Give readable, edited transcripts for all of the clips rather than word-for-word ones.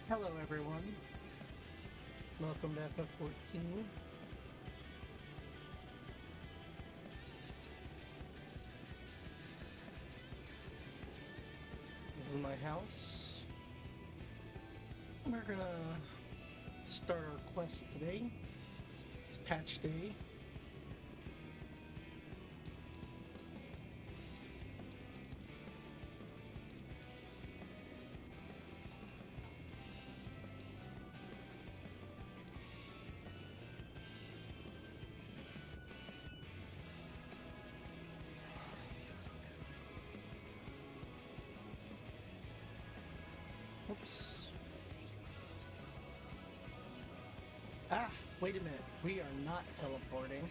Hello everyone, welcome to F14. This is my house. We're gonna start our quest today. It's patch day. Oops. Ah, wait a minute. We are not teleporting.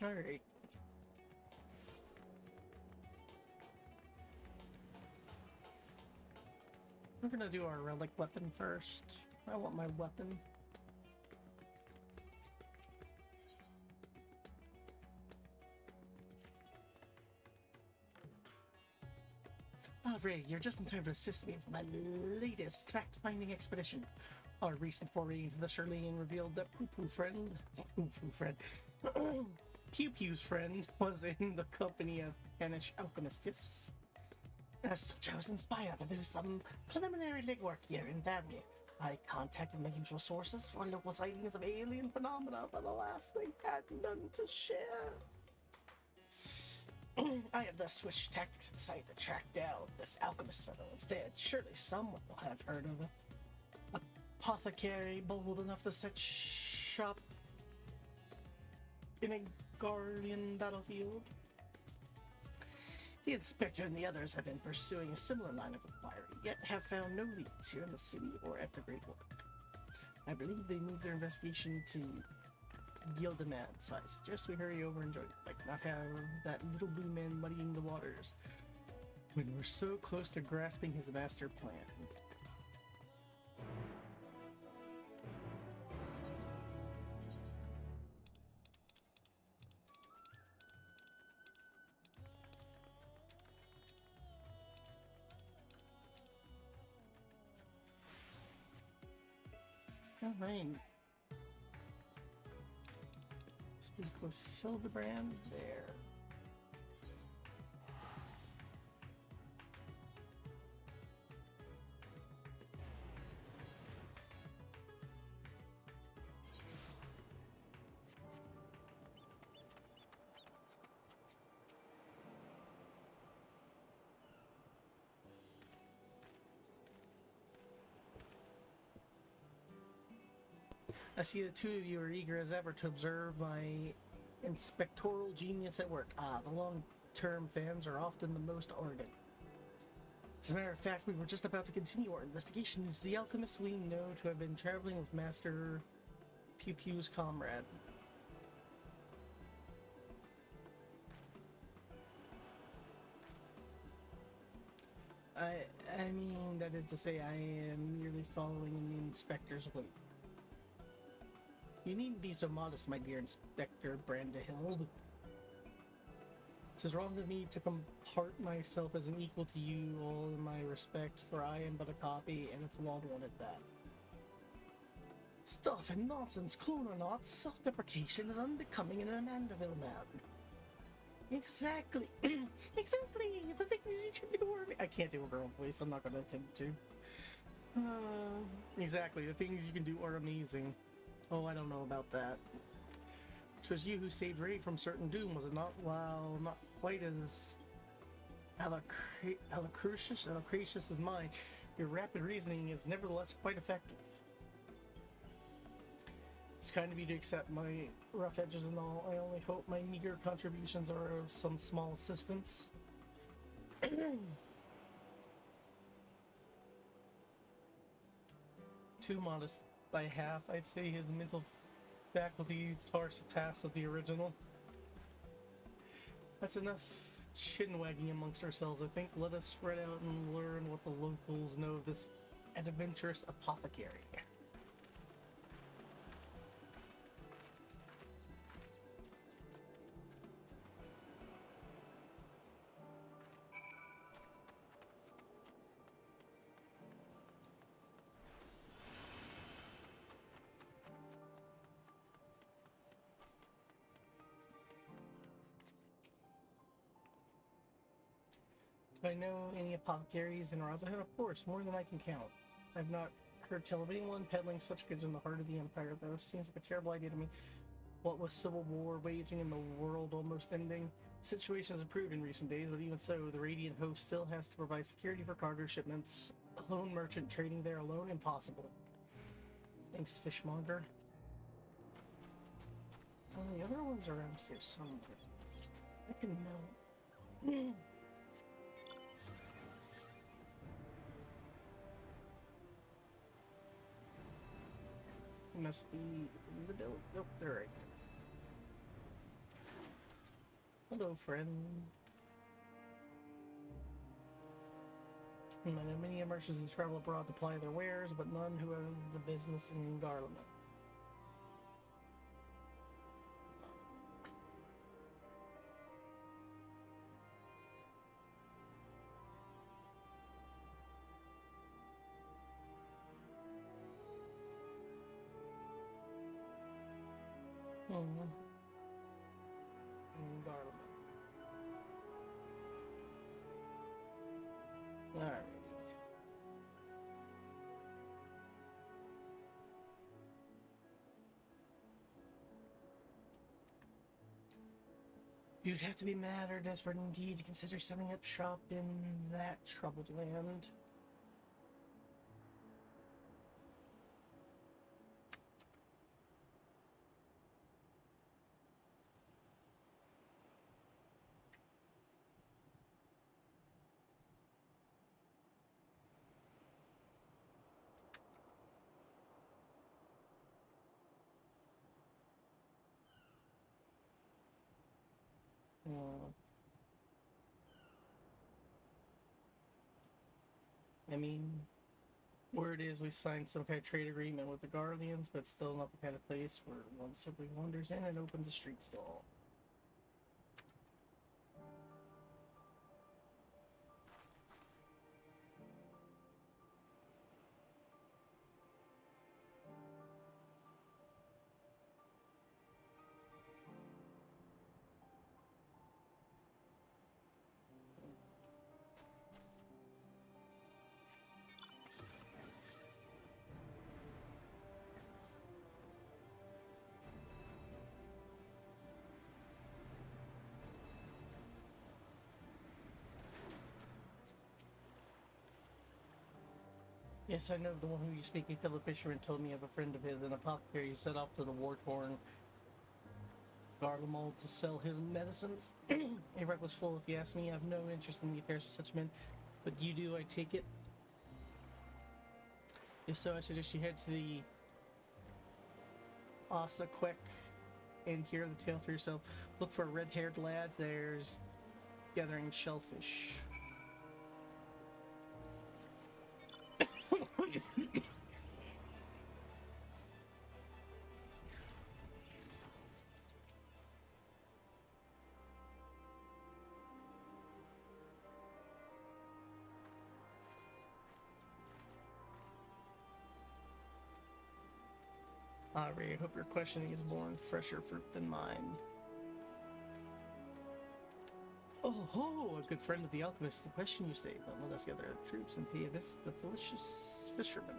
Alright. We're gonna do our relic weapon first. I want my weapon. Ah, Ray, you're just in time to assist me with my latest fact-finding expedition. Our recent foray into the Shirlene revealed that Poo-Poo's friend was in the company of Spanish alchemists. As such, I was inspired to do some preliminary legwork here in Davni. I contacted my usual sources for local sightings of alien phenomena, but alas, they had none to share. I have thus switched tactics and decided to track down this alchemist fellow instead. Surely someone will have heard of an apothecary bold enough to set shop in a Guardian battlefield. The inspector and the others have been pursuing a similar line of inquiry, yet have found no leads here in the city or at the Great Work. I believe they moved their investigation to Gildaman, so I suggest we hurry over and join it, like not have that little blue man muddying the waters when we're so close to grasping his master plan. Alright. Speak with Hildebrand there. I see the two of you are eager as ever to observe my inspectoral genius at work. Ah, the long-term fans are often the most ardent. As a matter of fact, we were just about to continue our investigation into the alchemist we know to have been traveling with Master Pew-Pew's comrade. I mean, that is to say, I am merely following in the inspector's wake. You needn't be so modest, my dear Inspector Brandehild. It is wrong of me to compart myself as an equal to you, all in my respect, for I am but a copy, and a flawed one at that. Stuff and nonsense, clone or not, self-deprecation is unbecoming in a Mandeville man. Exactly, exactly, the things you can do are... I can't do a girl voice, I'm not going to attempt to. Exactly, the things you can do are amazing. Oh, I don't know about that. 'Twas you who saved Ray from certain doom, was it not? Well, not quite as alacracious as mine. Your rapid reasoning is nevertheless quite effective. It's kind of you to accept my rough edges and all. I only hope my meager contributions are of some small assistance. Too modest by half. I'd say his mental faculties far surpass of the original. That's enough chin wagging amongst ourselves, I think. Let us spread out and learn what the locals know of this adventurous apothecary. Do I know any apothecaries in Razahead? Of course, more than I can count. I've not heard tell of anyone peddling such goods in the heart of the Empire, though. Seems like a terrible idea to me. What with civil war waging and the world almost ending, the situation has improved in recent days, but even so, the Radiant Host still has to provide security for cargo shipments. A lone merchant trading there alone, impossible. Thanks, Fishmonger. Oh, the other one's around here somewhere. I can know. Must be in the building. Nope, they're right here. Hello, friend. I know many merchants who travel abroad to ply their wares, but none who have the business in Garland. Garland. Alright. You'd have to be mad or desperate indeed to consider setting up shop in that troubled land. I mean, word is we signed some kind of trade agreement with the Guardians, but still not the kind of place where one simply wanders in and opens a street stall. Yes, I know the one who you speak of, Philip Fisherman, told me of a friend of his, an apothecary who set off to the war-torn Garlemald to sell his medicines. A reckless fool, if you ask me. I have no interest in the affairs of such men, but you do, I take it. If so, I suggest you head to the Osaquek and hear the tale for yourself. Look for a red-haired lad. There's gathering shellfish. Ray, I hope your questioning is born fresher fruit than mine. Oh ho, a good friend of the alchemist. The question you say, but let us gather troops and pay a visit to the fallacious fisherman.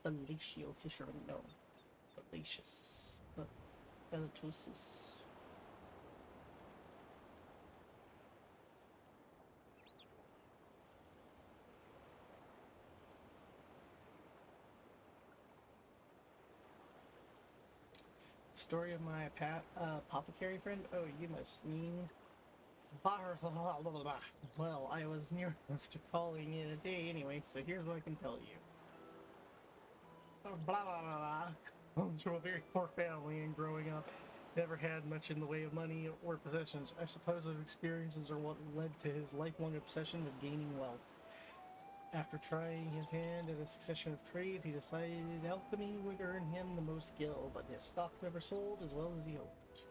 Fallacio fisherman, no. Fallacious. But Phalatosis. story of my apothecary friend? Oh, you must mean... Well, I was near enough to calling it a day anyway, so here's what I can tell you. Blah, blah, blah, blah. Comes from a very poor family, and growing up, never had much in the way of money or possessions. I suppose those experiences are what led to his lifelong obsession with gaining wealth. After trying his hand at a succession of trades, he decided alchemy would earn him the most skill, but his stock never sold as well as he hoped.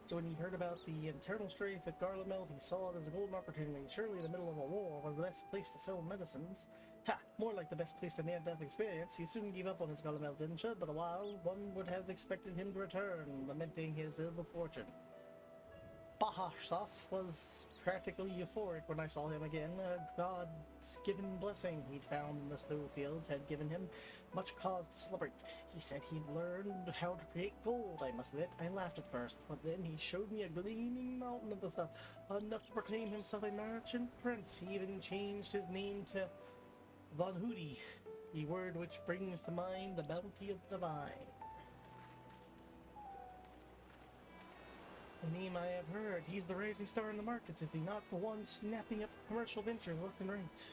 So when he heard about the internal strife at Garlemald, he saw it as a golden opportunity. Surely the middle of a war was the best place to sell medicines. Ha! More like the best place to near-death experience. He soon gave up on his Garlemald venture, but a while one would have expected him to return, lamenting his ill fortune. Bahasov was practically euphoric when I saw him again. A God's-given blessing he'd found in the snowfields had given him much cause to celebrate. He said he'd learned how to create gold, I must admit. I laughed at first, but then he showed me a gleaming mountain of the stuff, enough to proclaim himself a merchant prince. He even changed his name to Von Hootie, the word which brings to mind the bounty of the divine. A name I have heard. He's the rising star in the markets, is he not? The one snapping up commercial ventures left and right.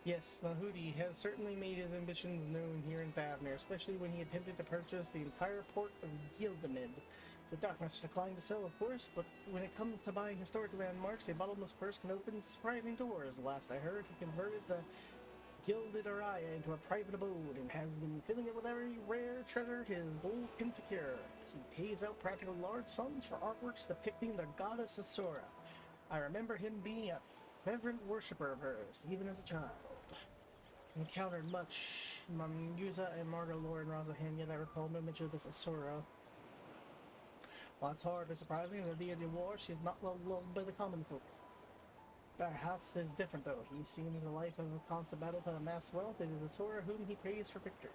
Yes, Mahudi has certainly made his ambitions known here in Thavnir, especially when he attempted to purchase the entire port of Gildamid. The Darkmasters declined to sell, of course, but when it comes to buying historic landmarks, a bottomless purse can open surprising doors. Last I heard, he converted the Gilded Araya into a private abode and has been filling it with every rare treasure his gold can secure. He pays out practically large sums for artworks depicting the goddess Asura. I remember him being a fervent worshipper of hers, even as a child. Encountered much Mamusa and Margot Lord and Razahan, yet I recall no mention of this Asura. While it's hardly surprising that the war, she's not well loved by the common folk. Barhath is different, though. He seems a life of a constant battle to amass wealth. It is Asura whom he praised for victory.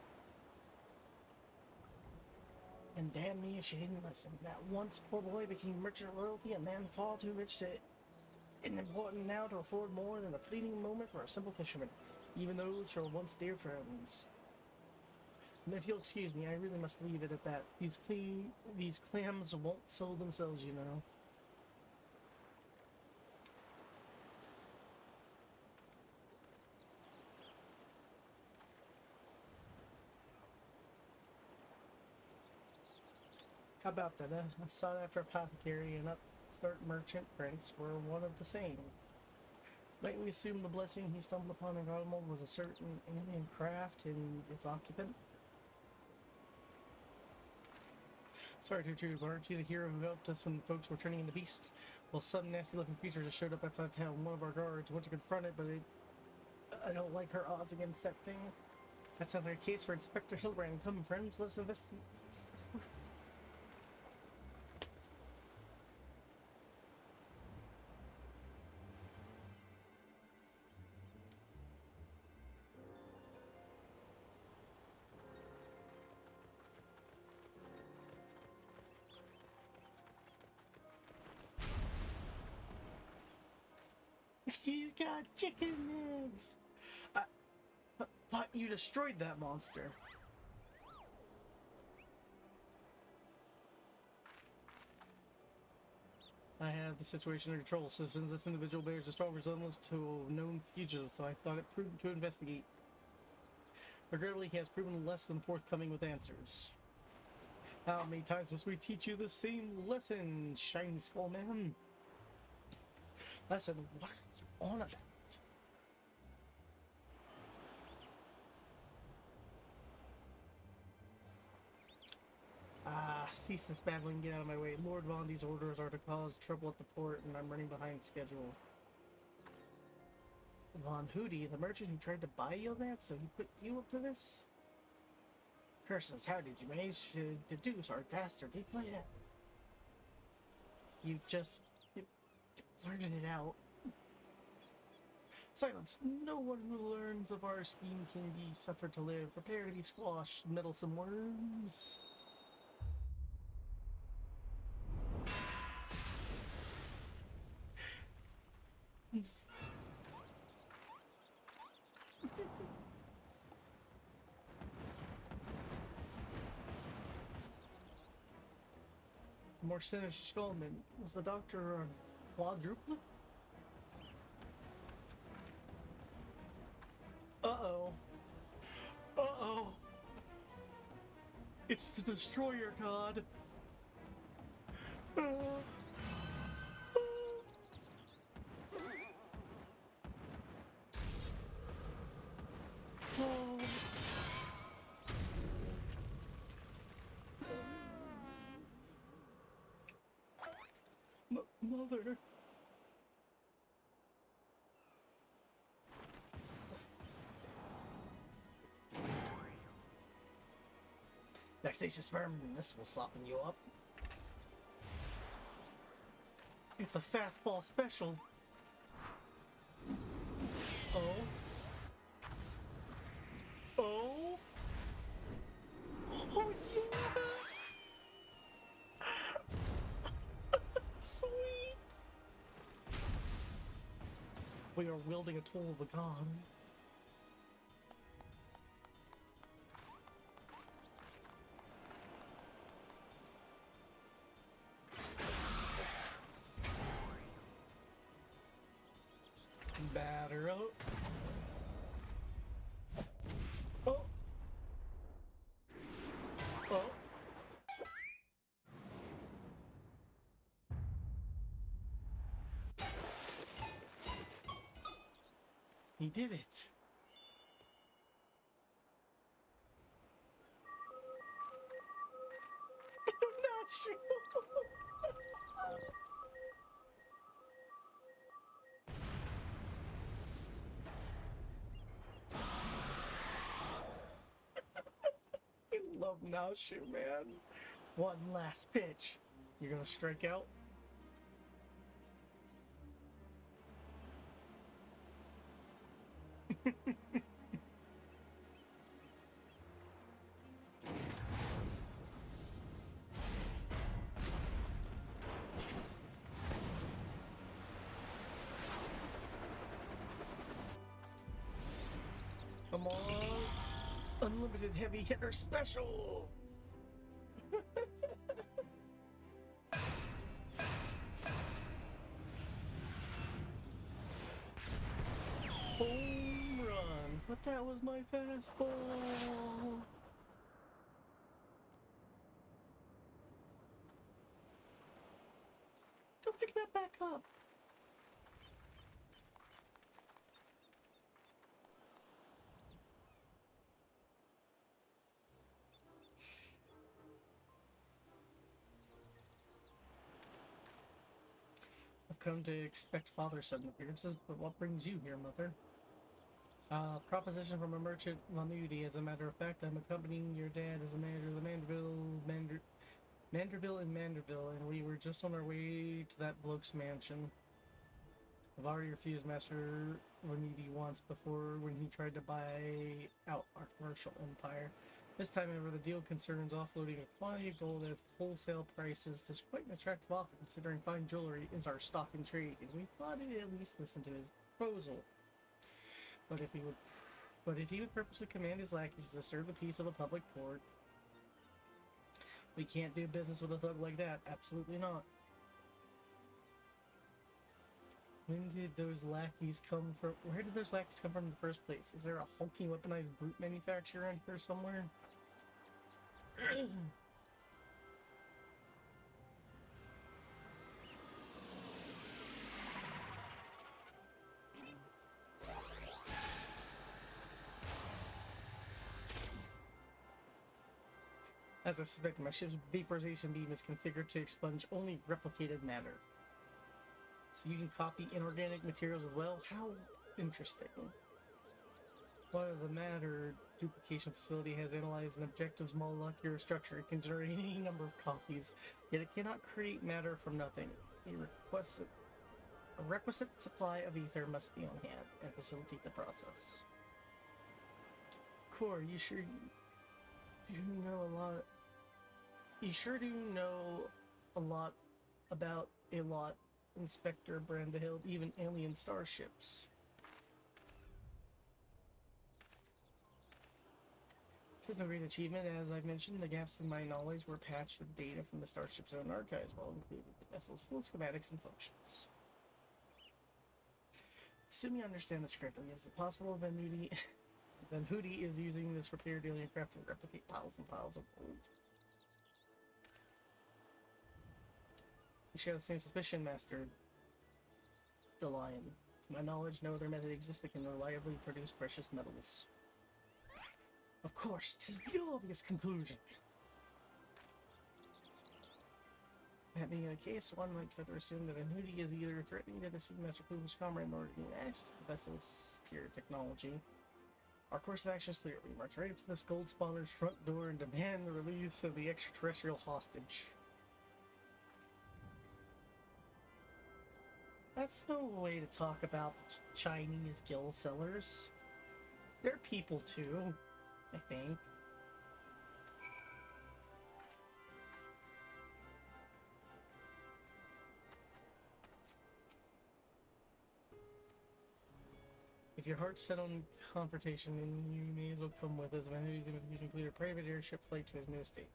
And damn me if she didn't listen. That once poor boy became merchant royalty, a man far too rich to and important now to afford more than a fleeting moment for a simple fisherman, even those who were once dear friends. And if you'll excuse me, I really must leave it at that. These clams won't sell themselves, you know. How about that? A sought-after apothecary and upstart merchant prince were one of the same. Might we assume the blessing he stumbled upon in Garlemald was a certain alien craft and its occupant? Sorry to intrude, but aren't you the hero who helped us when folks were turning into beasts? Well, some nasty-looking creature just showed up outside town. One of our guards went to confront it, but I don't like her odds against that thing. That sounds like a case for Inspector Hilbrand. Come, friends, let's investigate. He's got chicken eggs! I thought you destroyed that monster. I have the situation under control, so since this individual bears a strong resemblance to a known fugitive, so I thought it prudent to investigate. Regrettably, he has proven less than forthcoming with answers. How many times must we teach you the same lesson, shiny skull man? Lesson? What are you on about? Cease this babbling, get out of my way. Lord Vondi's orders are to cause trouble at the port, and I'm running behind schedule. Von Hootie, the merchant who tried to buy Yilnat, so he put you up to this? Curses, how did you manage to deduce our dastardly plan? You blurted it out. Silence! No one who learns of our scheme can be suffered to live. Prepare to be squashed, meddlesome worms. More sinister Skullman. Was the doctor a quadruplet? Uh-oh. Uh-oh. It's the Destroyer God. Oh. Mother. Vexatious vermin, this will soften you up. It's a fastball special. Oh. Oh. Oh, yeah. Sweet. We are wielding a tool of the gods. Batter up. Oh. Oh. He did it. Not sure. I love Naushu, man. One last pitch. You're gonna strike out? Come on. Unlimited heavy hitter special. Home run. But that was my fastball. Go pick that back up. I've come to expect father-son appearances, but what brings you here, mother? Proposition from a merchant, Lanuti. As a matter of fact, I'm accompanying your dad as a manager of the Manderville in Manderville, and we were just on our way to that bloke's mansion. I've already refused Master Lanuti once before when he tried to buy out our commercial empire. This time, however, the deal concerns offloading a quantity of gold at wholesale prices. This is quite an attractive offer, considering fine jewelry is our stock in trade, and we thought he'd at least listen to his proposal. But if he would purposely command his lackeys to disturb the peace of a public court, we can't do business with a thug like that. Absolutely not. When did those lackeys come from? Where did those lackeys come from in the first place? Is there a hulking weaponized brute manufacturer around here somewhere? As I suspected, my ship's vaporization beam is configured to expunge only replicated matter. So you can copy inorganic materials as well? How interesting. While the matter duplication facility has analyzed an objective molecular structure, it can generate any number of copies, yet it cannot create matter from nothing. A requisite supply of ether must be on hand and facilitate the process. Core, you sure do know a lot. You sure do know a lot about a lot, Inspector Brandahild, even alien starships. It is no great achievement. As I've mentioned, the gaps in my knowledge were patched with data from the Starship's own archives, while including the vessel's full schematics and functions. Assuming I understand this correctly, is it possible then Hootie is using this repaired alien craft to replicate piles and piles of gold? We share the same suspicion, Master DeLion. To my knowledge, no other method exists that can reliably produce precious metals. Of course, 'tis the obvious conclusion. That being the case, one might further assume that Hootie is either threatening to deceive Master Pluto's comrade in order to gain access to the vessel's superior technology. Our course of action is clear. We march right up to this gold spawner's front door and demand the release of the extraterrestrial hostage. That's no way to talk about the Chinese gill sellers. They're people too, I think. If your heart's set on confrontation, then you may as well come with us. Vanessa's invitation included a private airship flight to his new estate.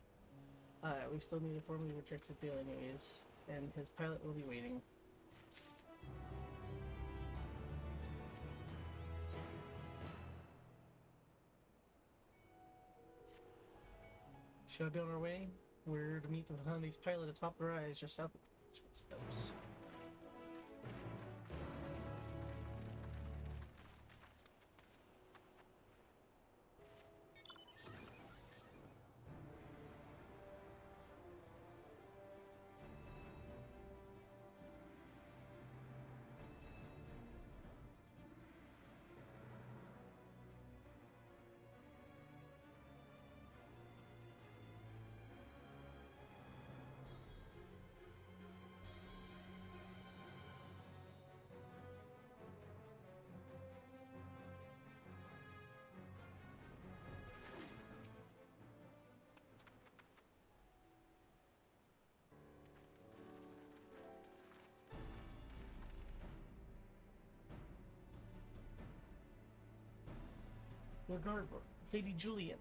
We still need to formally reject his deal anyways, and his pilot will be waiting. Shall we be on our way? We're to meet with Honey's pilot atop the rise just south of his footsteps. Lord Garber, Lady Julian.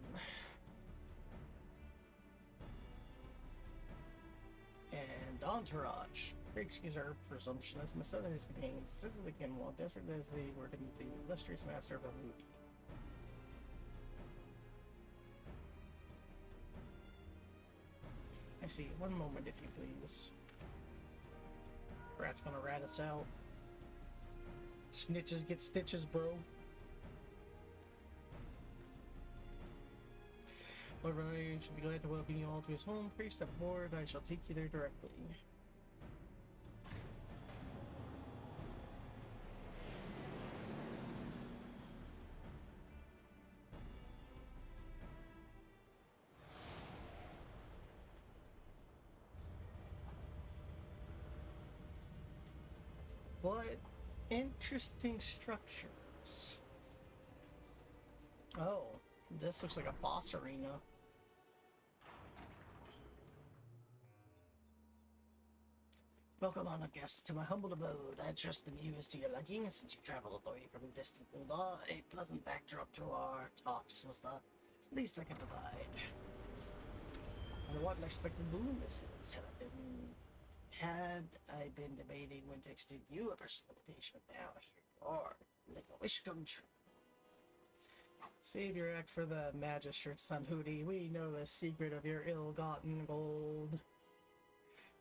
And Entourage. Excuse our presumption as my son and his companions, citizens of the Camelot, desperate as they were to meet the illustrious master of Amubi. I see. One moment, if you please. Rat's gonna rat us out. Snitches get stitches, bro. However, I should be glad to welcome you all to his home. Please step aboard. I shall take you there directly. What interesting structures. Oh, this looks like a boss arena. Welcome, honored guests, to my humble abode. I trust the view is to your liking, since you traveled away from distant Ulda. A pleasant backdrop to our talks was the least I could provide. And what an unexpected boon this is. Had I been debating when to extend you a personal invitation, but now here you are. Make a wish come true. Save your act for the magistrates, Fanhudi. We know the secret of your ill-gotten gold.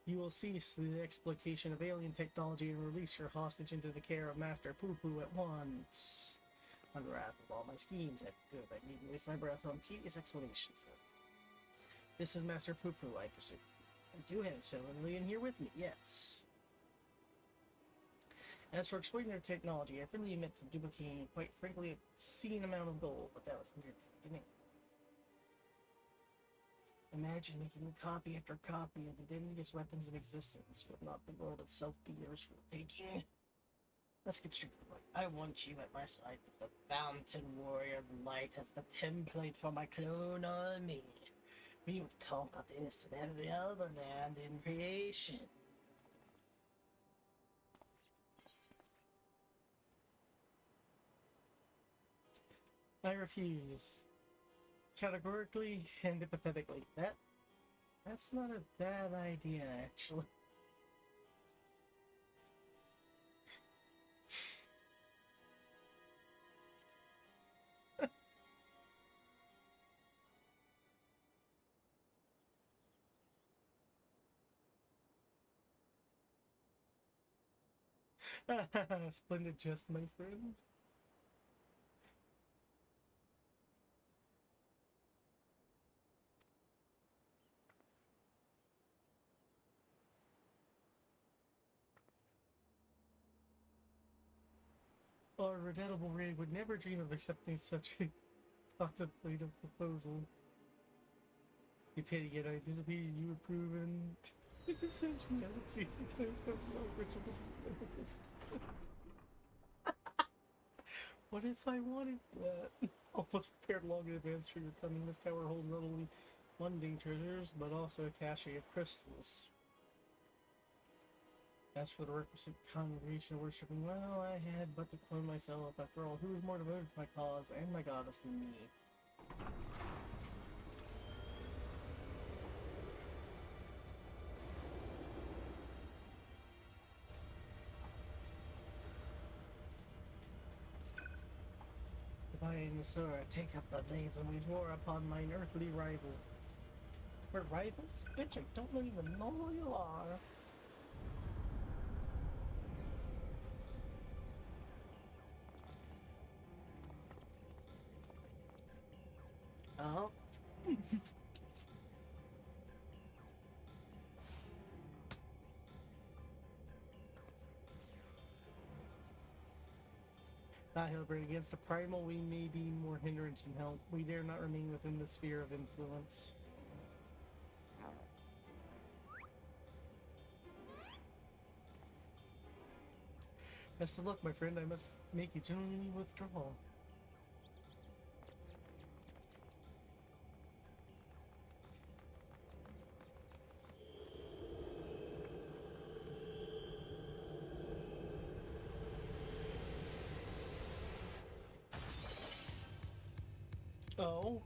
You will cease the exploitation of alien technology and release your hostage into the care of Master Poo-Poo at once. Unravel all my schemes. Good, I needn't waste my breath on tedious explanations. This is Master Poo-Poo, I presume. I do have his fellow alien here with me, yes. As for exploiting their technology, I freely admit to duplicating quite frankly obscene amount of gold, but that was near the beginning. Imagine making copy after copy of the deadliest weapons in existence. Would not the world itself be yours for the taking? Let's get straight to the point. I want you at my side. The Fountain Warrior of Light as the template for my clone army. We would conquer this and every other land in creation. I refuse. categorically and empathetically. That's not a bad idea, actually. Splendid jest, my friend. Our redoubtable raid would never dream of accepting such a contemplative proposal. You pity it, I disobeded you were proven. Essentially, as it seems, the times come no ritual benefits. What if I wanted that? Almost prepared long in advance for your coming. This tower holds not only mundane treasures, but also a cache of crystals. As for the requisite congregation worshipping, well, I had but to clone myself. After all, who is more devoted to my cause and my goddess than me? Divine Sora, take up the blades and wage war upon mine earthly rival. We're rivals? Bitch, I don't even know who you are. Oh. Hillbred, against the primal we may be more hindrance than help. We dare not remain within the sphere of influence. Best of luck, my friend. I must make a genuine withdrawal. Oh.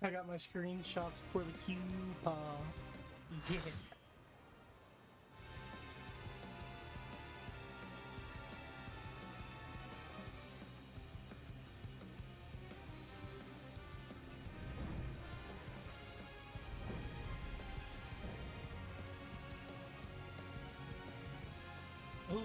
I got my screenshots for the cube. Yeah. Ooh.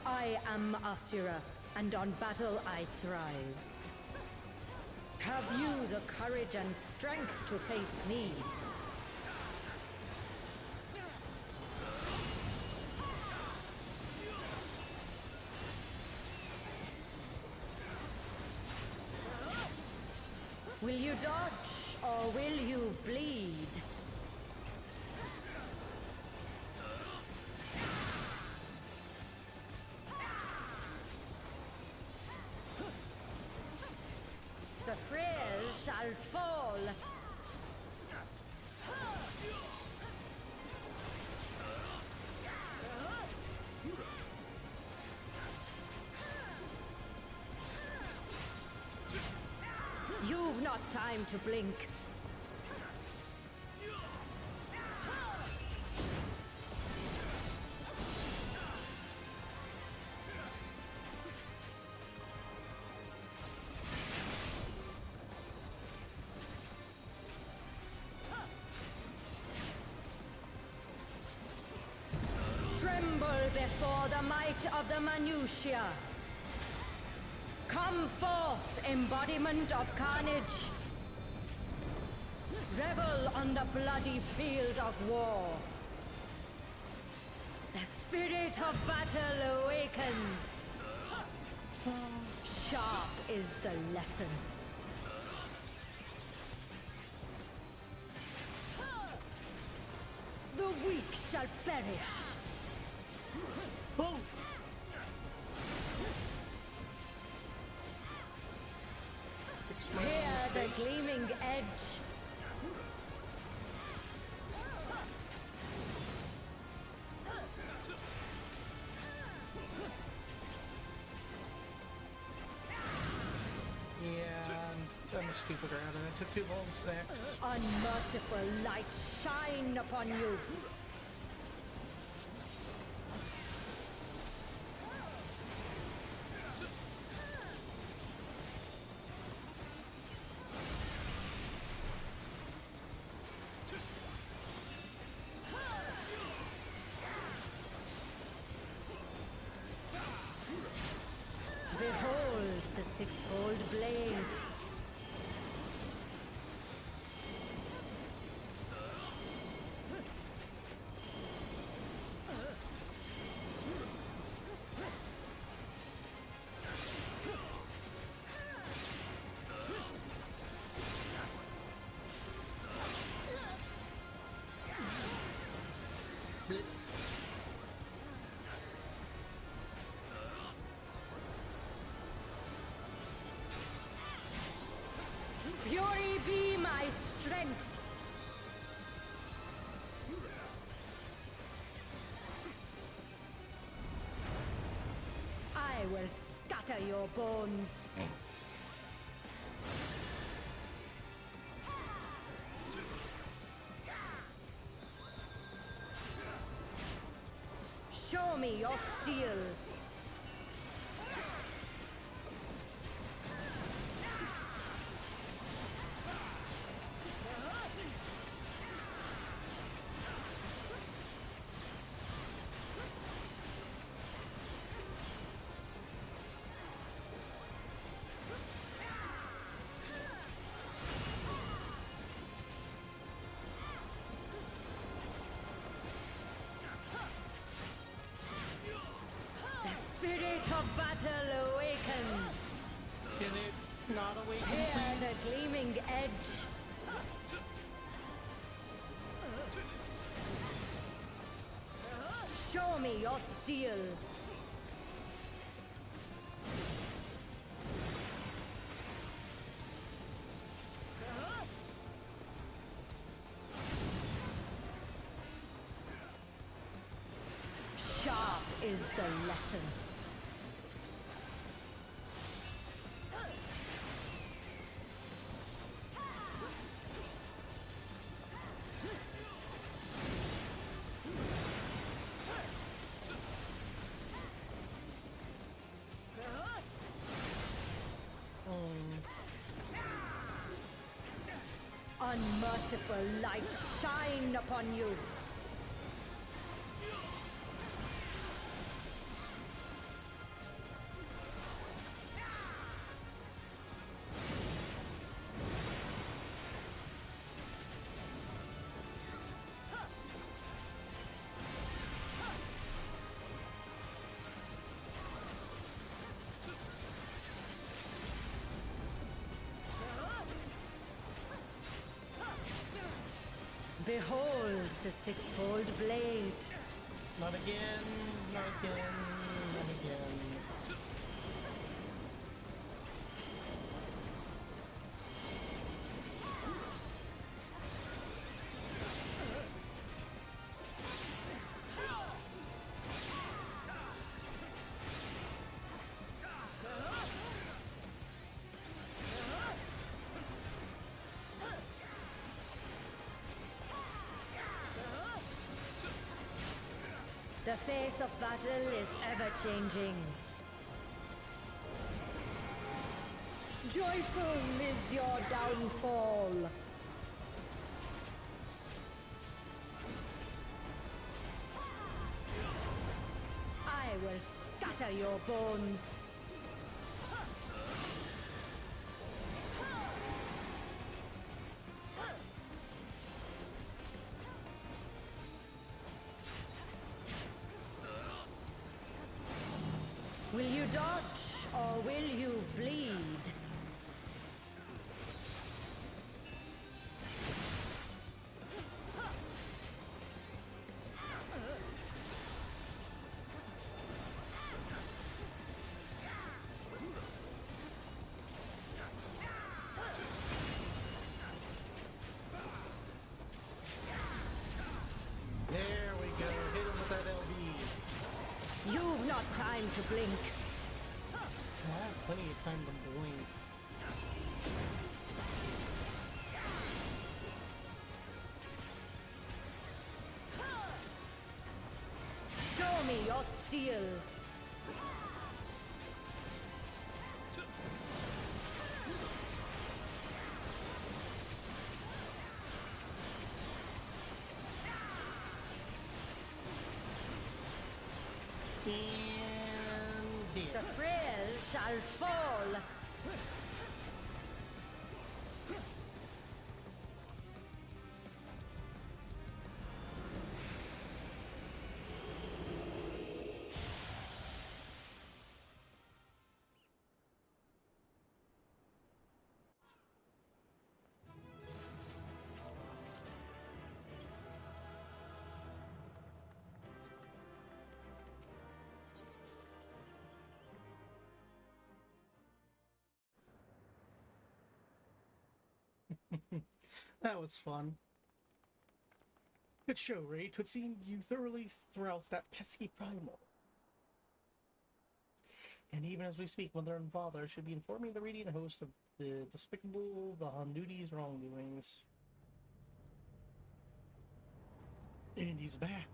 I am Asura, and on battle I thrive. Have you the courage and strength to face me? Will you dodge, or will you bleed? The frail shall fall. You've not time to blink. Tremble before the might of the minutiae. Come forth, embodiment of carnage. Revel on the bloody field of war. The spirit of battle awakens. Sharp is the lesson. The weak shall perish. Oh. Hear the gleaming edge. Yeah, I'm a stupid rabbit. I took too long snacks. Unmerciful light shine upon you. Behold the six-fold blade. Fury be my strength. I will scatter your bones. Show me your steel. Spirit of battle awakens. Can it not awaken, Hear please? the gleaming edge. Show me your steel. Sharp is the lesson. unmerciful light shine upon you! Behold the sixfold blade. Not again, not again, not again. The face of battle is ever-changing. Joyful is your downfall. I will scatter your bones. Will you dodge, or will you bleed? There we go. Hit him with that LB. You've not time to blink. I have plenty of time to blink. Show me your steel. And The dead. frail shall fall. That was fun. Good show, Ray. Twould seem you thoroughly throused that pesky primal. And even as we speak, Mother and Father should be informing the radiant host of the despicable Vahandudi's wrongdoings. And he's back.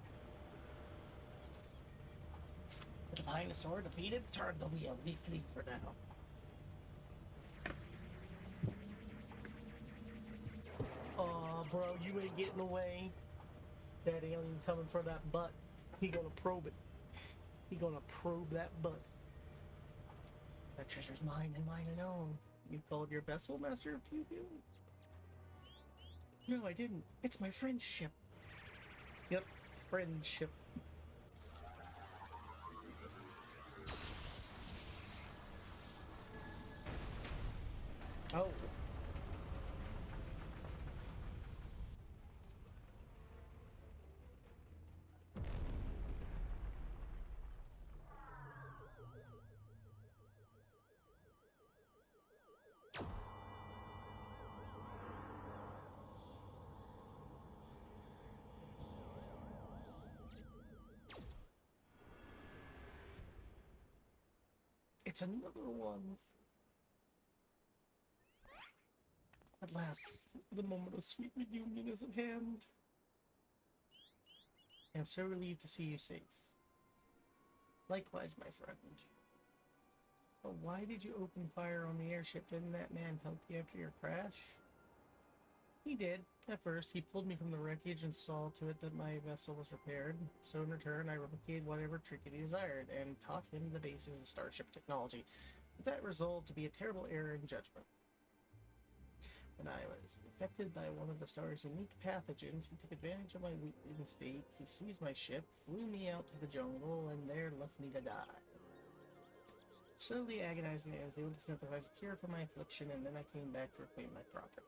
The dinosaur defeated, turn the wheel. We flee for now. Aw, bro, you ain't getting away. That alien coming for that butt. He gonna probe it. He gonna probe that butt. That treasure's mine and mine alone. You called your vessel, Master Pew Pew? No, I didn't. It's my friendship. Yep, friendship. Oh. It's another one. At last, the moment of sweet reunion is at hand. I am so relieved to see you safe. Likewise, my friend. But why did you open fire on the airship? Didn't that man help you after your crash? He did. At first, he pulled me from the wreckage and saw to it that my vessel was repaired. So in return, I replicated whatever trick he desired and taught him the basics of starship technology. But that resolved to be a terrible error in judgment. When I was infected by one of the star's unique pathogens, he took advantage of my weakened state. He seized my ship, flew me out to the jungle, and there left me to die. Slowly agonizing, I was able to synthesize a cure for my affliction, and then I came back to reclaim my property.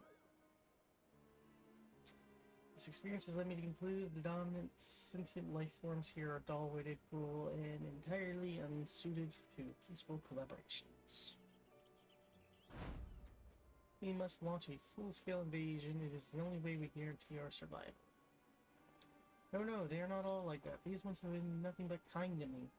This experience has led me to conclude the dominant sentient life forms here are dull-witted, cruel, and entirely unsuited to peaceful collaborations. We must launch a full-scale invasion. It is the only way we guarantee our survival. No, they are not all like that. These ones have been nothing but kind to me.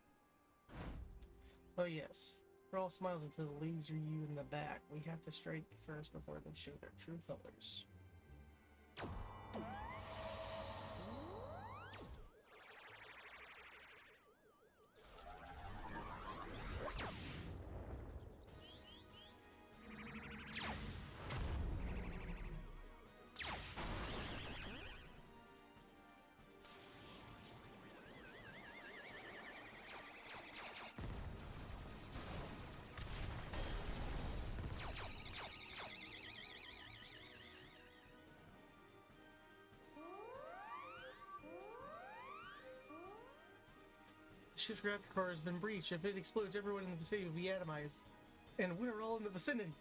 Oh yes, we're all smiles until the laser you in the back. We have to strike first before they show their true colors. The ship's gravity core has been breached. If it explodes, everyone in the vicinity will be atomized. And we're all in the vicinity.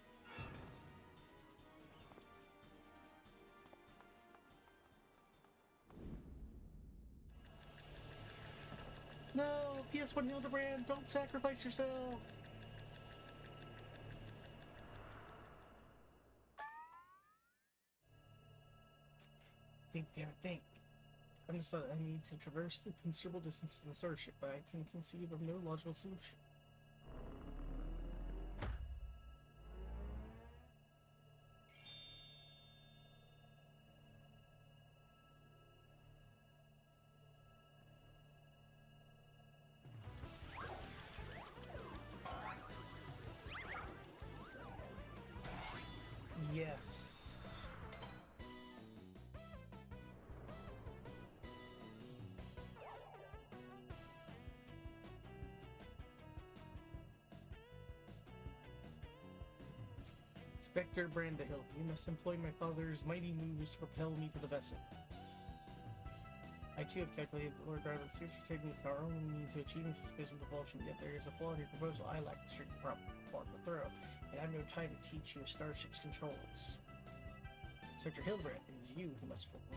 No, PS1 Hildebrand, don't sacrifice yourself. Think, damn it, think. I need to traverse the considerable distance to the starship, but I can conceive of no logical solution. Yes. Inspector Brandahill, you must employ my father's mighty moves to propel me to the vessel. I too have calculated that Lord Garland's signature technique are only means to achieving sufficient propulsion, yet there is a flaw in your proposal. I lack the strength to perform the throw, and I have no time to teach you a starship's controls. Inspector Hildebrand, it is you who must follow me.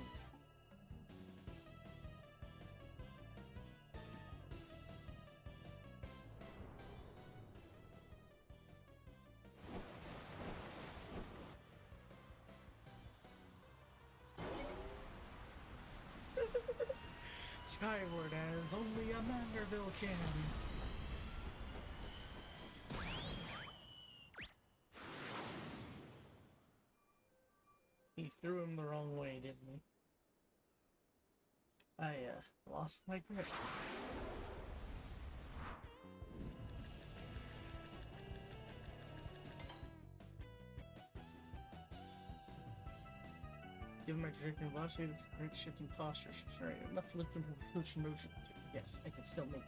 Skyward as only a Manderville can. He threw him the wrong way, didn't he? I, lost my grip. Given my trajectory and velocity, the great shift in posture should generate enough lift and propulsion motion to... Yes, I can still make it.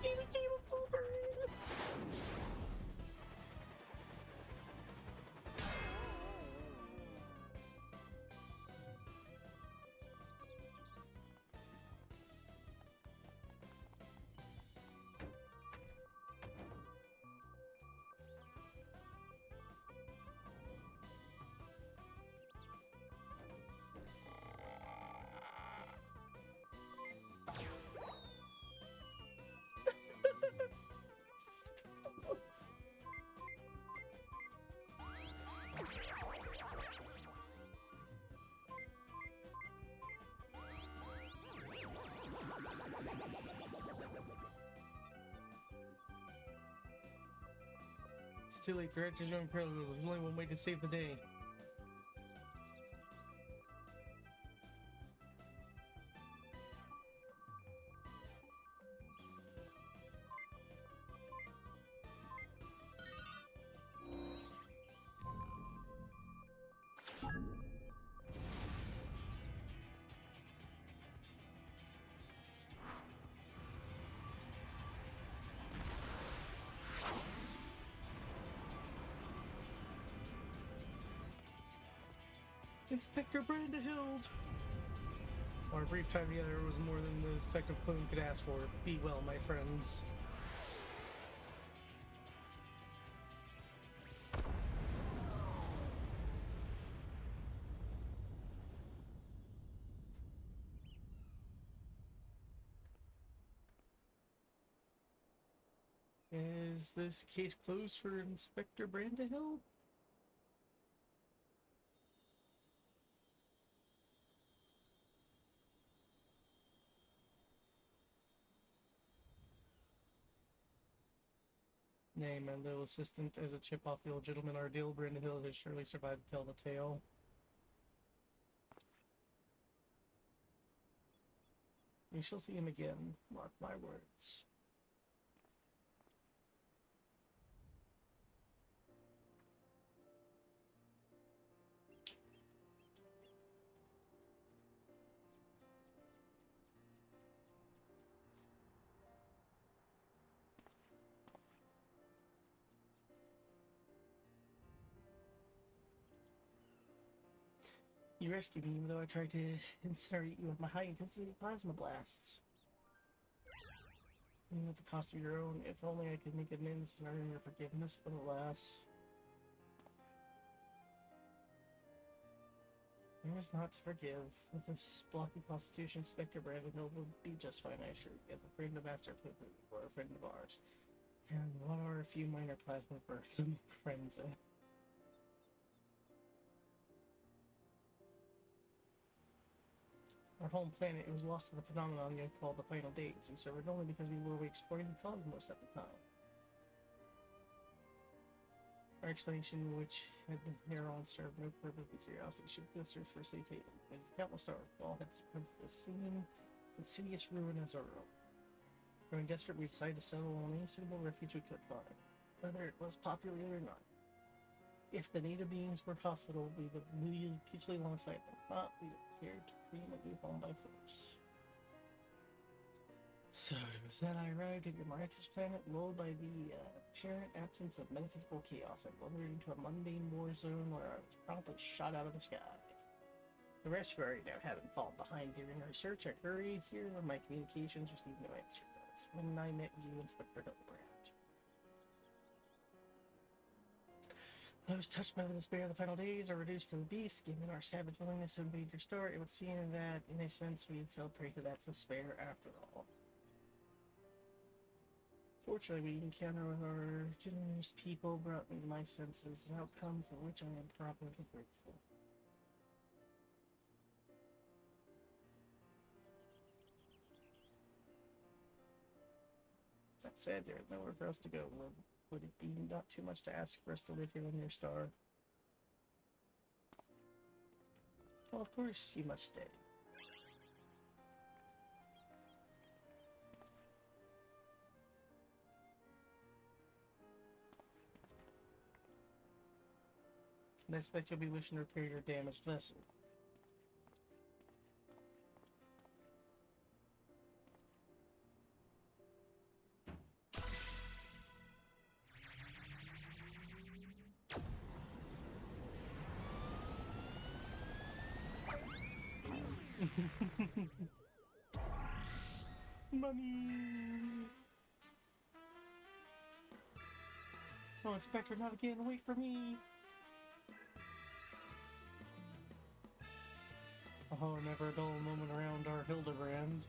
He became a Wolverine! It's too late to reach his young parallel. There's only one way to save the day. Inspector Brandahild! Our brief time together was more than the effective clone could ask for. Be well, my friends. Is this case closed for Inspector Brandahill? Nay, my little assistant, as a chip off the old gentleman ordeal, Brandahill has surely survived to tell the tale. We shall see him again, mark my words. You rescued me, even though I tried to incinerate you with my high-intensity plasma blasts. Even at the cost of your own, if only I could make amends and earn your forgiveness, but alas. There is not to forgive. With this blocky constitution, Spectre Brandahill would be just fine, I assure you. As a friend of Master Pupu, or a friend of ours. And what are a few minor plasma burns among friends, eh? Our home planet, it was lost to the phenomenon you called the Final Days. We survived only because we were away exploring the cosmos at the time. Our explanation, which had the Heron served no purpose but curiosity, should be the search for safe haven. As countless stars all had succumbed to the same insidious ruin as our own. Growing desperate, we decided to settle on any suitable refuge we could find, whether it was popular or not. If the native beings were hospitable, we would live peacefully alongside them. Not, we would prepare to claim a new home by force. So it was then I arrived at your miraculous planet, lulled by the apparent absence of metaphysical chaos. I blundered into a mundane war zone where I was promptly shot out of the sky. The rescue area now having fallen behind during our search, I hurried here where my communications received no answer. That's when I met you, Inspector Hildebrand. I was touched by the despair of the final days, or reduced to the beast, given our savage willingness to invade your star. It would seem that, in a sense, we fell prey to that despair after all. Fortunately, we encounter with our generous people brought me to my senses, an outcome for which I am properly grateful. That said, there is nowhere for us to go. Would it be not too much to ask for us to live here on your star? Well, of course you must stay. And I expect you'll be wishing to repair your damaged vessel. Money! Oh, Inspector, not again! Wait for me! Oh, never a dull moment around our Hildebrand.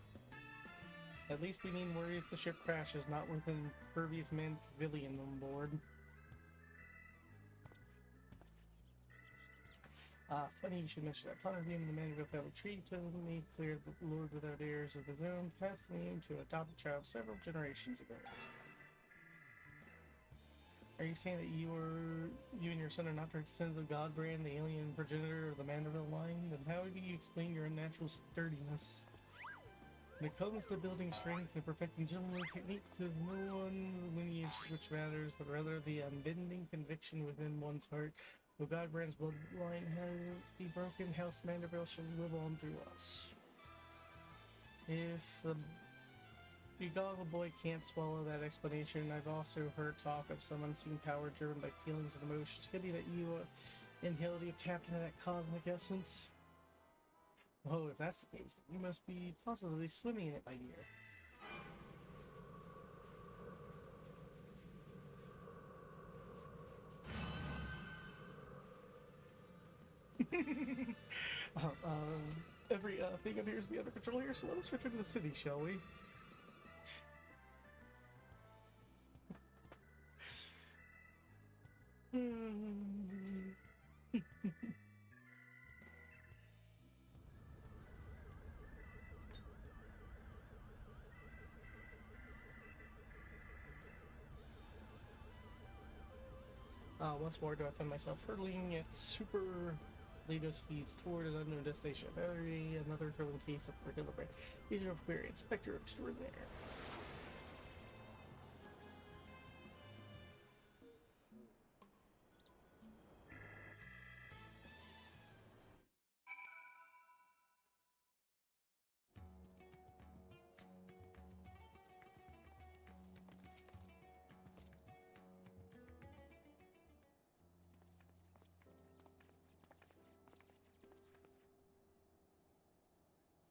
At least we needn't worry if the ship crashes, not with an impervious man pavilion on board. Funny you should mention that. Upon reviewing the Mandeville family tree, it made clear that the Lord without heirs of his own passed the name to an adopted child several generations ago. Are you saying that you and your son are not direct descendants of Godbrand, the alien progenitor of the Mandeville line? Then how do you explain your unnatural sturdiness? When it comes to building strength and perfecting gentlemanly technique, it is no one lineage which matters, but rather the unbending conviction within one's heart. Though Godbrand's bloodline has be broken, House Mandeville shall live on through us. If the begoggled boy can't swallow that explanation, I've also heard talk of some unseen power driven by feelings and emotions. Could be that you Inhality of tapped into that cosmic essence. Oh, if that's the case, then you must be positively swimming in it, my dear. Everything appears to be under control here, so let us return to the city, shall we? Once more do I find myself hurtling at super Lido speeds toward an unknown destination. Another thrilling case of Fortilla Agent of Query, Inspector Extraordinaire.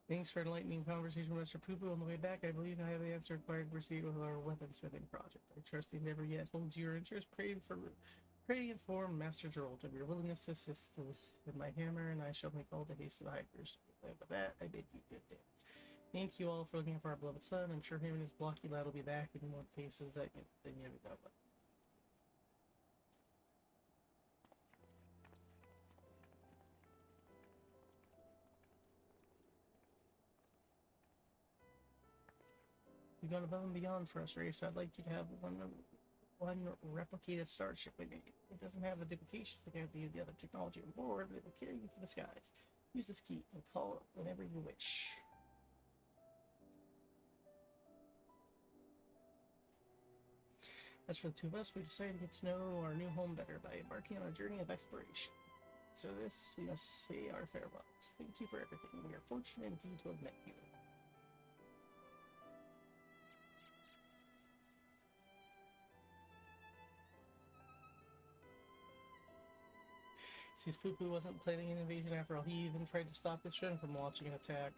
Thanks for enlightening conversation with Mr. Poo-Poo. On the way back, I believe I have the answer required to proceed with our weaponsmithing project. I trust the endeavor yet holds your interest. Pray to inform Master Gerald of your willingness to assist with my hammer, and I shall make all the haste of the hikers. With that, I bid you good day. Thank you all for looking for our beloved son. I'm sure him and his blocky lad will be back in more cases than you ever know. You've gone above and beyond for us, Race. I'd like you to have one replicated starship we made. It doesn't have the duplication for the other technology on board, but it will carry you through the skies. Use this key and call it whenever you wish. As for the two of us, we decided to get to know our new home better by embarking on a journey of exploration. So this, we must say our farewells. Thank you for everything. We are fortunate indeed to have met you. Since Poo-Poo wasn't planning an invasion after all, he even tried to stop his friend from launching an attack.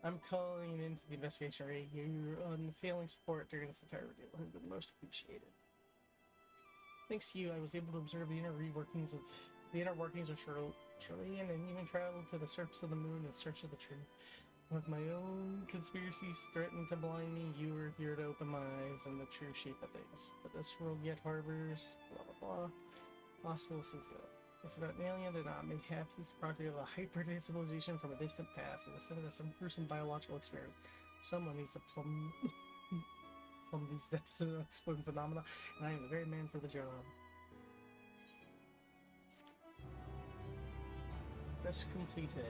I'm calling into the investigation area. Your unfailing support during this entire ordeal has been most appreciated. Thanks to you, I was able to observe the inner workings of Trillian, and even traveled to the surface of the moon in search of the truth. With my own conspiracies threatened to blind me, you were here to open my eyes and the true shape of things. But this world yet harbors blah blah blah. Possible physio. If not an alien, then not mayhaps he's the product of a hyper-advanced civilization from a distant past and the center of some gruesome biological experiment. Someone needs to plumb these depths of unexplained phenomena, and I am the very man for the job. Quest completed.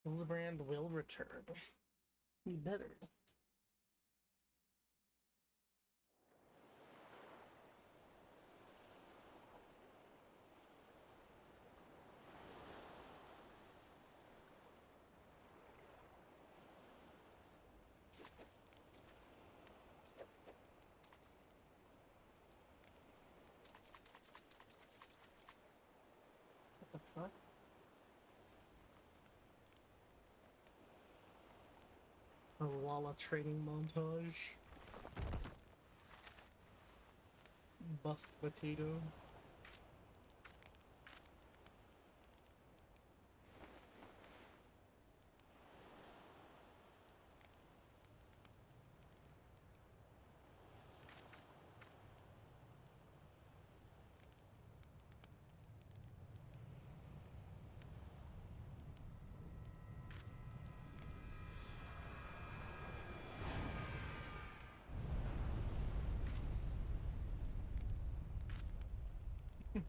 Hildebrand will return. He better. What the fuck? A Lala training montage. Buff potato.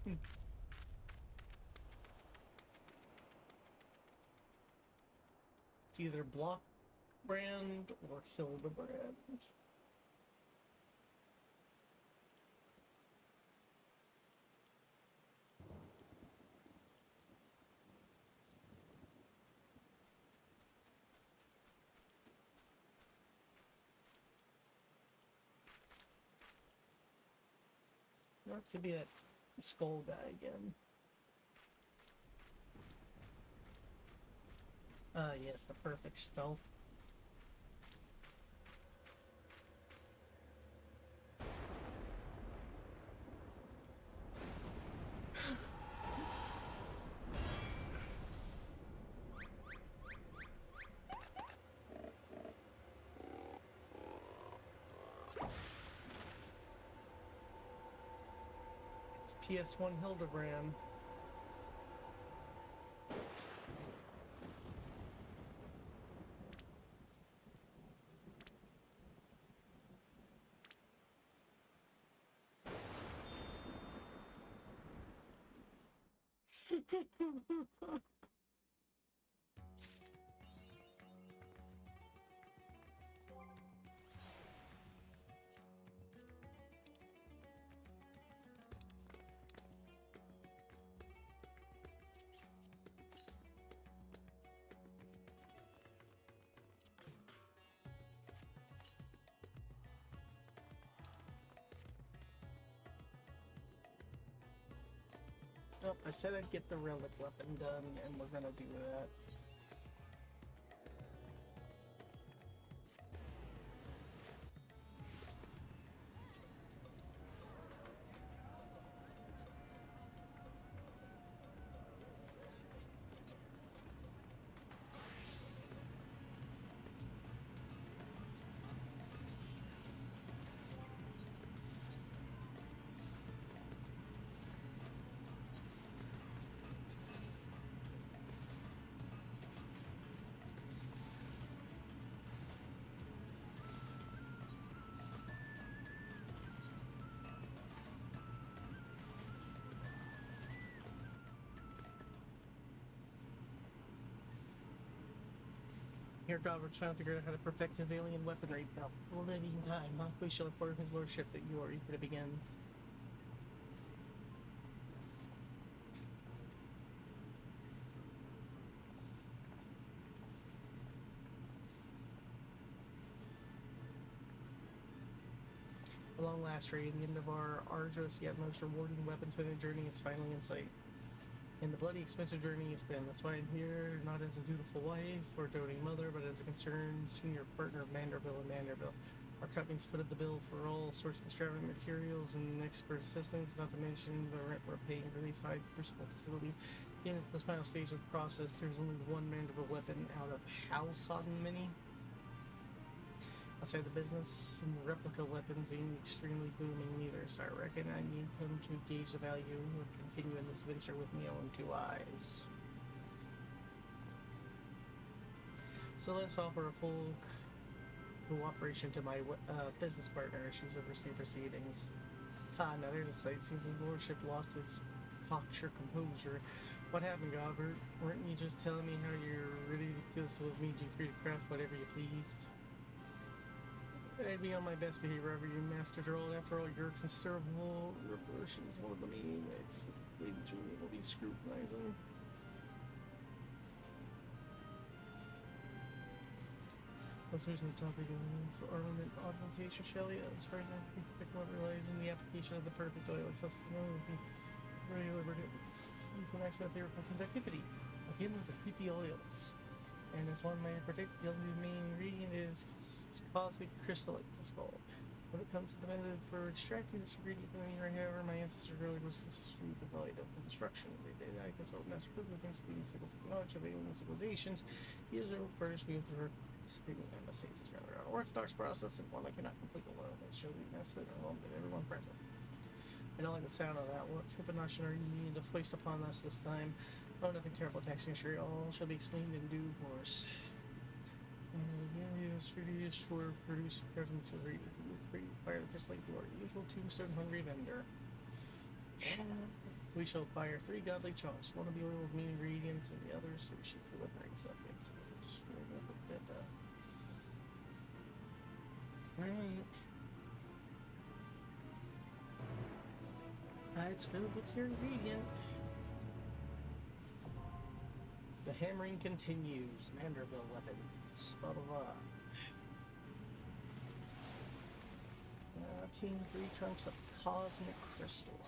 It's either Block brand or Hildebrand. Or it could be that skull guy again. Yes, the perfect stealth. It's PS1 Hildebrand. Oh, I said I'd get the relic weapon done, and we're gonna do that. Here, Godward's trying to figure out how to perfect his alien weaponry. Now, hold it in time, huh? We shall inform his lordship that you are eager to begin. At long last, Ray, the end of our arduous yet most rewarding weapons-building journey is finally in sight. And the bloody expensive journey it's been. That's why I'm here, not as a dutiful wife or doting mother, but as a concerned senior partner of Manderville and Manderville. Our company's footed the bill for all sorts of extravagant materials and expert assistance, not to mention the rent we're paying for these high crucible facilities. In this final stage of the process, there's only one Manderville weapon out of how sodden many? Outside the business, and the replica weapons ain't extremely booming either, so I reckon I need him to gauge the value of continuing this venture with me on two eyes. So let's offer a full cooperation to my business partner as she's overseeing proceedings. Ha, now there's a sight. Seems his lordship lost his cocksure composure. What happened, Godbert? Weren't you just telling me how you're ready to do this with me? You free to craft whatever you pleased? I'd be on my best behavior wherever you Master Gerald. After all, your considerable revolution is one of the main ways Lady Julie will be scrutinizing. Let's move to the topic of armament augmentation, shall we? As far as I can pick one, realizing the application of the perfect oil substance known as the regular use the maximum favorable conductivity. Again with the creepy oils. And as one may predict, the only main ingredient is cosmic crystallite, it's called. When it comes to the method for extracting this ingredient from the mineral, however, my ancestor really was consistently devoid of construction. They did, I guess, old master quickly thanks to the single knowledge of alien civilizations. He has furnished me with her statement and mistakes is rather unorthodox process and one I cannot complete alone. It showed the message alone with everyone present. I don't like the sound of that. What Fibonacci are you needing to foist upon us this time? Oh, nothing terrible, taxing sure all shall be explained in due course. Yes, really is for producing present to read. Fire the crystal through our usual tombstone hungry vendor. We shall acquire 3 godly chunks, one of the oil of main ingredients and the others 3 sheep delivering subjects. Alright. Let's go with your ingredient. The hammering continues. Manderville weapons. Blah blah blah. Team 3 chunks of cosmic crystal.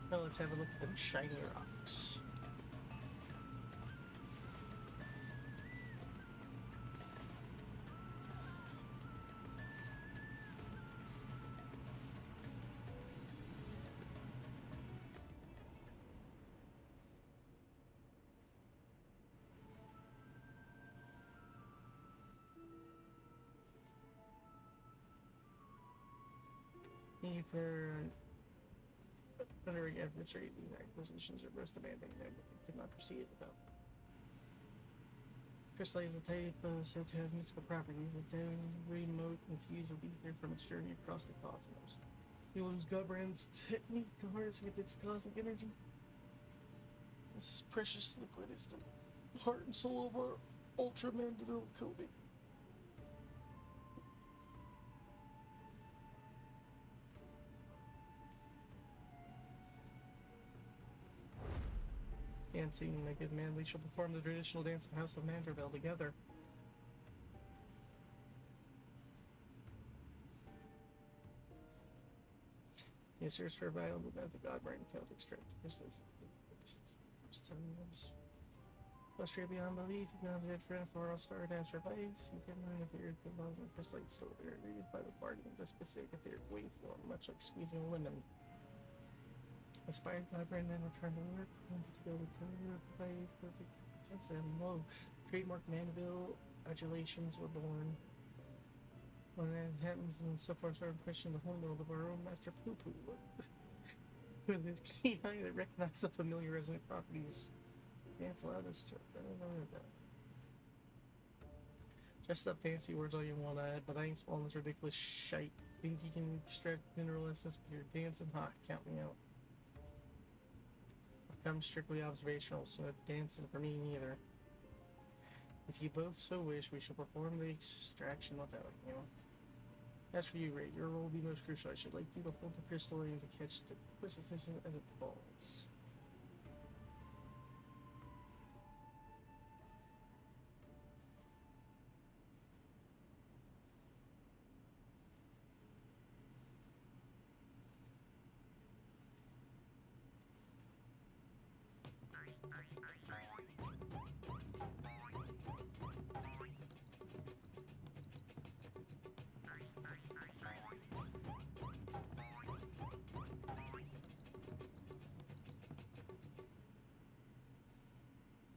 Now let's have a look at them shiny rocks. Need for underrated infantry, these acquisitions are most demanding and could not proceed without. Crystal is a type said to have mystical properties. It's a remote infused with ether from its journey across the cosmos. You will use Godbrand's technique to harness with its cosmic energy. This precious liquid is the heart and soul of our ultra mandeville coating. Dancing, my good man, we shall perform the traditional dance of House of Manderville together. He search for a vital movement of the Godbrand Celtic strength. Frustrated beyond belief, he found a dead friend for all started as for vice. He can learn if you're involved in crystallite store there, agreed by the party of the specific etheric waveform, much like squeezing a lemon. Aspired Godbrand then returned to work, wanted to go to career, provide perfect sense and low. Trademark Manville adulations were born. When that happens, and so far started questioning the homeworld of our own Master Poo Poo. With his keen eye that recognized the familiar resonant properties. Dance allowed us to. Just up fancy words all you want, but I ain't swallowing this ridiculous shite. Think you can extract mineral essence with your dancing hot? Count me out. I'm strictly observational, so no dancing for me neither. If you both so wish, we shall perform the extraction without you. As for you, Ray, your role will be most crucial. I should like you to hold the crystal and to catch the quintessence as it falls.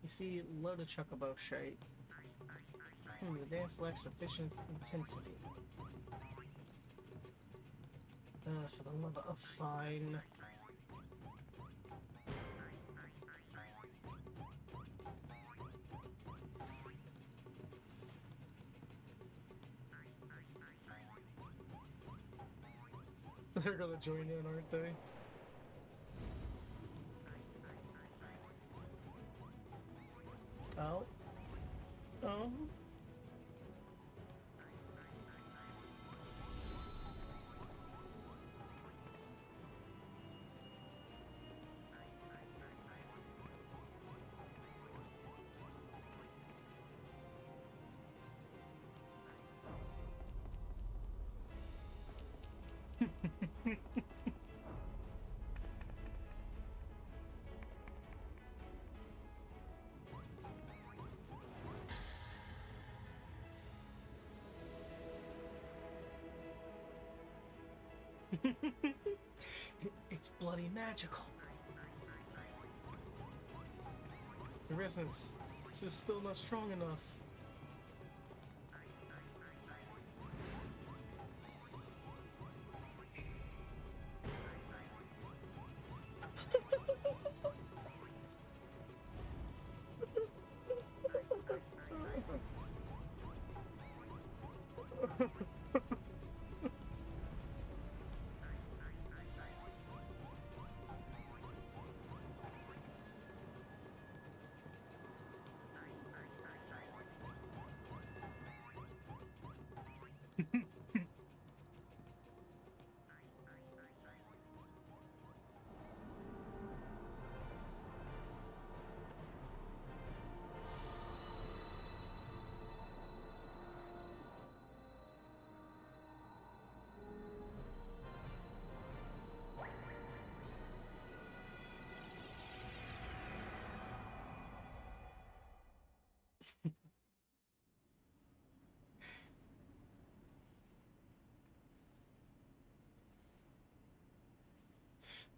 See, load of chocobo shite. The dance lacks sufficient intensity. For the love of fine. They're gonna join in, aren't they? Oh. Oh. bloody magical. The resonance is still not strong enough.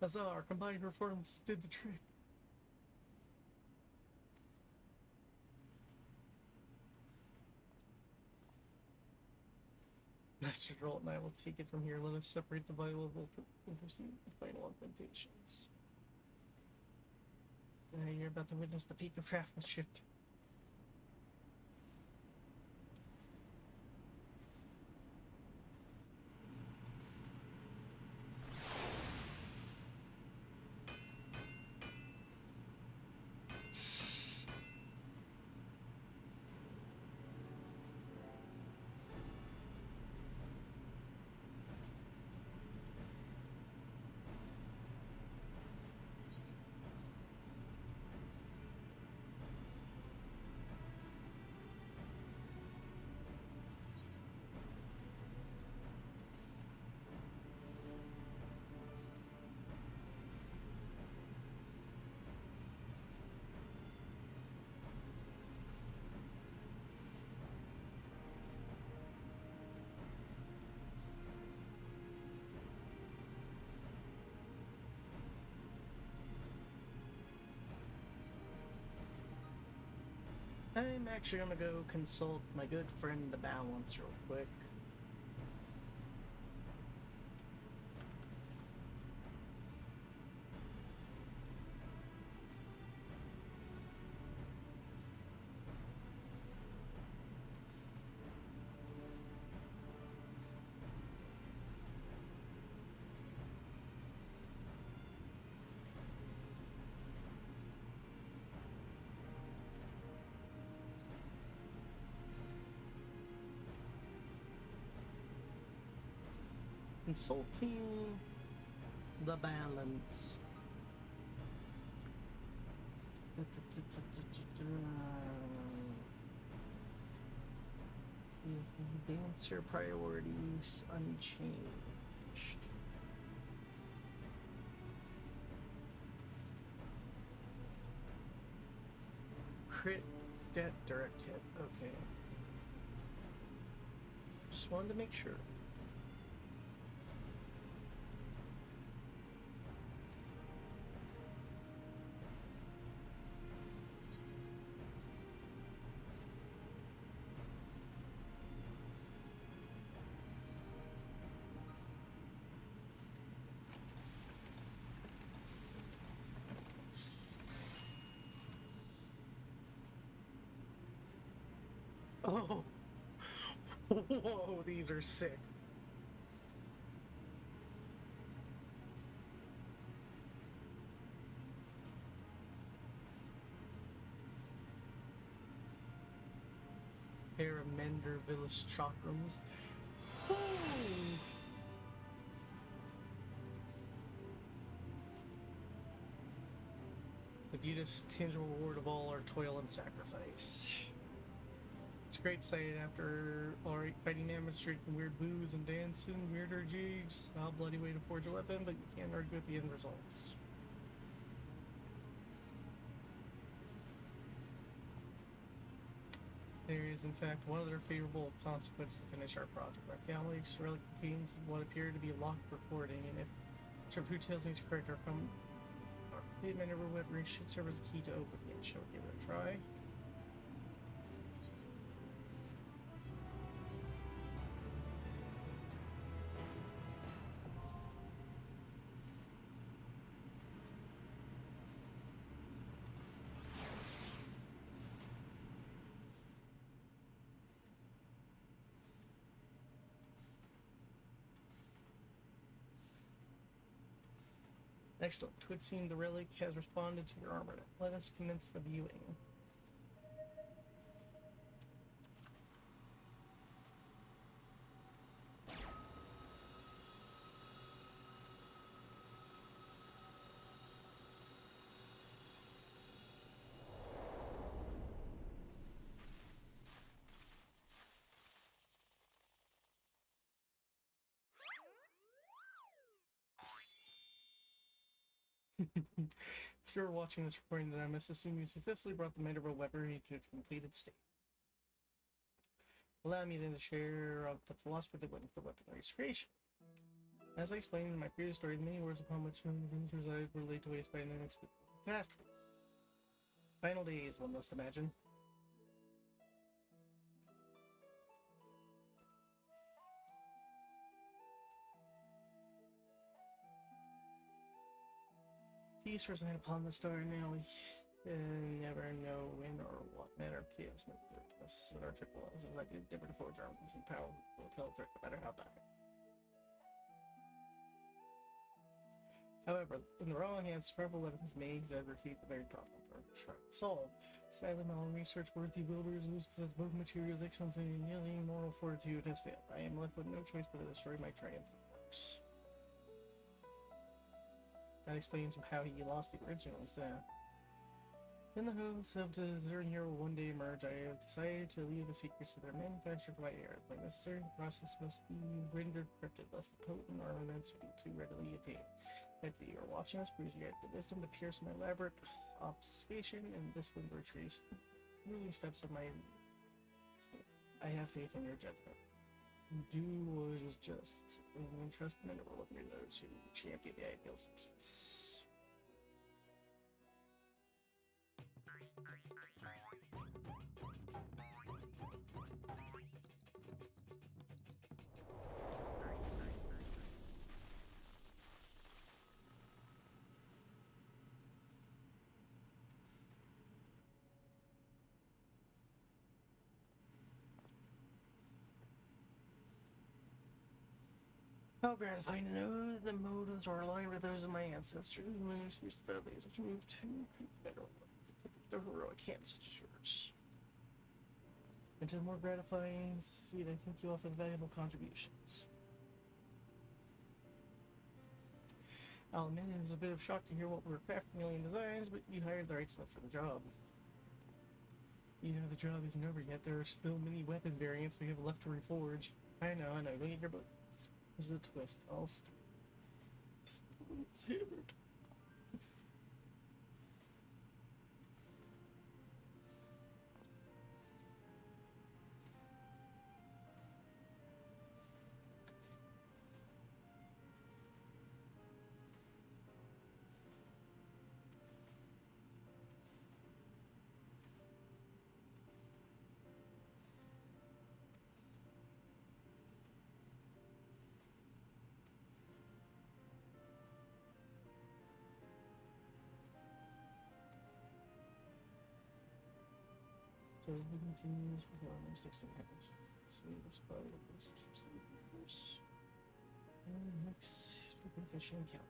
Huzzah, our combined performance did the trick. Master Roll and I will take it from here. Let us separate the vital and proceed with the final augmentations. You're about to witness the peak of craftsmanship. I'm actually gonna go consult my good friend the Balance real quick. Consulting the Balance. Is the dancer priorities unchanged? Crit, debt, direct hit. Okay. Just wanted to make sure. Oh, whoa, these are sick. Paramender Village Chakrams. Oh. The beauteous tangible reward of all our toil and sacrifice. It's a great sight after alright fighting damage, drinking weird booze and dancing weirder jigs. A bloody way to forge a weapon, but you can't argue with the end results. There is, in fact, one other favorable consequence to finish our project. Our family's relic contains what appeared to be a locked recording, and if So who tells me it's correct or from the maneuver weaponry should serve as a key to open it. Shall we give it a try? Excellent. It would seem the relic has responded to your armor. Let us commence the viewing. If you're watching this recording, then I must assume you successfully brought the mandible weaponry to its completed state. Allow me then to share of the philosophy that went into the weaponry's creation. As I explained in my previous story, the many worlds upon which human beings reside were laid to waste by an unexpected catastrophe. Final days, one must imagine. Peace reside upon the star now. We never know when or what manner of chaos may threaten us. Our trip was as I did endeavor to forge arms and power will repel a threat no matter how dire. However, in the wrong hands, powerful weapons may exacerbate the very problem we're trying to solve. Sadly, my own research-worthy builders who possess both materials excellence and yielding moral fortitude has failed. I am left with no choice but to destroy my triumphant works. That explains how he lost the original sound. In the hopes of the Zern here will one day emerge, I have decided to leave the secrets of their manufacture to my heirs. When necessary, the process must be rendered cryptic, lest the potent armaments be too readily attained. If you are watching this, please you have the wisdom to pierce my elaborate obfuscation, and this would retrace the ruling steps of my... I have faith in your judgment. Do what is just, and entrust the men who will look near those who champion the ideals of peace. How gratifying to know that the motives are aligned with those of my ancestors. My experience of families which moved to creep better ones and put the heroic hands such as yours. And to more gratifying to see, I thank you all for the valuable contributions. I'll admit it was a bit of shock to hear what we were crafting alien designs, but you hired the right smith for the job. You know the job isn't over yet. There are still many weapon variants we have left to reforge. I know. Don't get your butt. There's a twist. I'll hammered. So we continue this with our 6 and a half. So we will spot the first. And next, dripping fish encounter.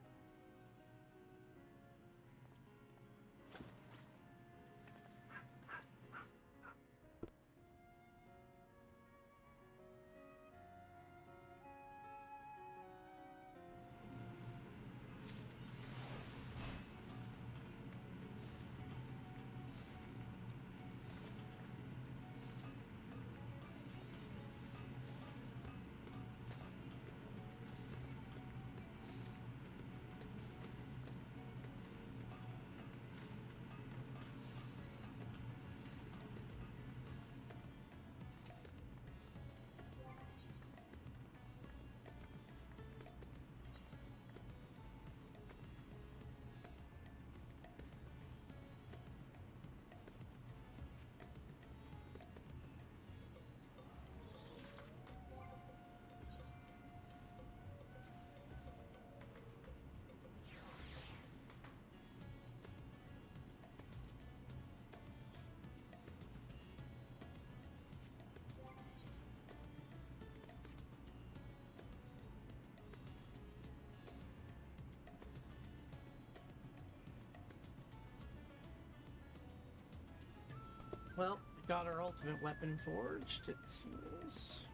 Well, we got our ultimate weapon forged, it seems.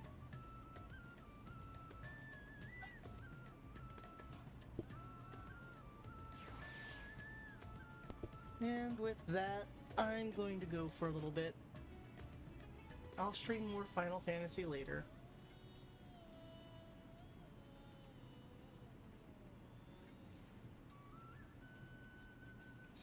And with that, I'm going to go for a little bit. I'll stream more Final Fantasy later.